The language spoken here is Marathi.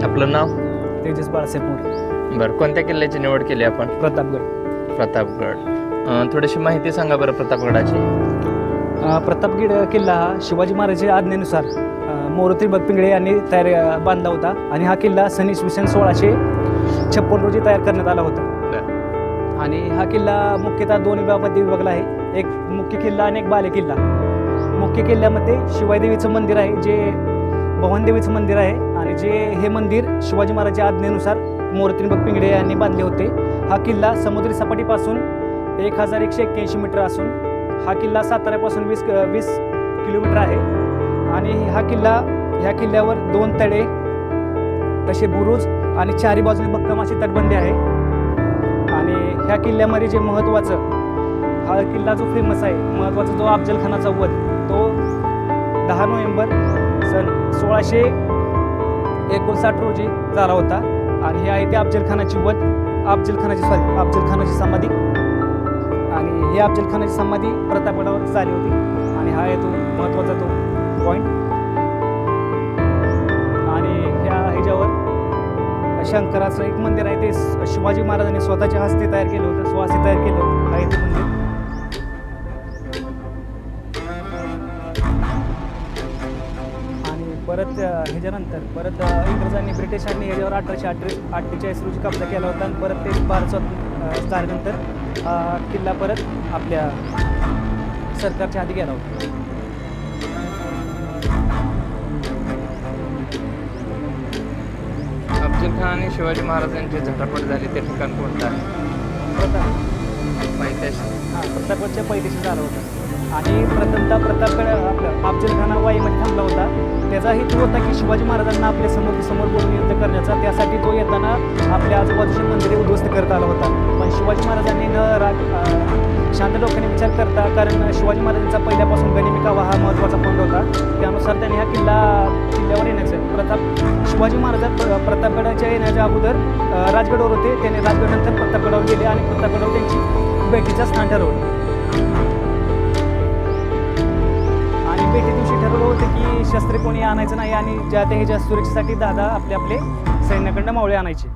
आपलं नाव? तेजस बाळासाहेब मोरे. बरं, कोणत्या किल्ल्याची निवड केली आपण? प्रतापगड. प्रतापगड. थोडीशी माहिती सांगा बरं प्रतापगडाची. प्रतापगड किल्ला हा शिवाजी महाराजांच्या आज्ञेनुसार मोरोत्री पिंगळे यांनी बांधला होता आणि हा किल्ला सन इसवी सन 1656 रोजी तयार करण्यात आला होता. आणि हा किल्ला मुख्यतः दोन विभागामध्ये विभागला आहे. एक मुख्य किल्ला आणि एक बाले किल्ला. मुख्य किल्ल्यामध्ये शिवाईदेवीचं मंदिर आहे, जे भवानीदेवीचं मंदिर आहे, आणि जे हे मंदिर शिवाजी महाराजांच्या आज्ञेनुसार मोरोत्री पिंगळे यांनी बांधले होते. हा किल्ला समुद्री सपाटीपासून 1181 मीटर असून हा किल्ला साताऱ्यापासून 20 किलोमीटर आहे. आणि ह्या किल्ल्यावर 2 तडे, तसे बुरुज आणि चारी बाजूने भक्कम अशी तटबंदी आहे. आणि ह्या किल्ल्यामध्ये जे महत्त्वाचं, हा किल्ला जो फेमस आहे, महत्त्वाचा जो अफजलखानाचा वध, तो 10 नोव्हेंबर सन 1659 रोजी झाला होता. आणि हे आहे ते अफजलखानाची समाधी. आणि हे अफजलखानाची समाधी प्रतापगडावर झाली होती. आणि हा आहे तो महत्त्वाचा तो पॉईंट. आणि ह्याच्यावर शंकराचं एक मंदिर आहे, ते शिवाजी महाराजांनी स्वतःच्या हस्ते तयार केलं होतं, स्वहस्ते तयार केलं होतं. आहे ते मंदिर. आणि परत ह्याच्यानंतर इंग्रजांनी, ब्रिटिशांनी ह्याच्यावर 1848 रोजी कब्जा केला होता. आणि परत ते भारत स्वातंत्र्य झाल्यानंतर किल्ला परत आपल्या सरकारच्या हाती गेला होता. अफजल खान आणि शिवाजी महाराजांची झटापट झाली ते ठिकाण कोणतं आहे? प्रतापगडच्या पैदेशी झाला होता. आणि प्रथमतः प्रतापगड आपलं अफजलखाना वाईमध्ये थांबला होता. त्याचा हेतू होता की शिवाजी महाराजांना आपल्या समोर बोलून युद्ध करण्याचा. त्यासाठी तो येताना आपल्या आजूबाजूचे मंदिरे उद्ध्वस्त करत आला होता. पण शिवाजी महाराजांनी शांत डोक्याने विचार करता, कारण शिवाजी महाराजांचा पहिल्यापासून गनिमी हा महत्त्वाचा पॉईंट होता, त्यानुसार त्यांनी ह्या किल्ल्यावर येण्याचं शिवाजी महाराज प्रतापगडाच्या येण्याच्या अगोदर राजगडावर होते. त्याने राजगडनंतर प्रतापगडावर गेले आणि प्रतापगडावर त्यांची भेटीचं स्थान ठरवलं. आणि भेटी दिवशी ठरवलं होतं की शस्त्रे कोणी आणायचं नाही आणि ज्या सुरक्षेसाठी दादा आपले सैन्याकडनं मावळे आणायचे.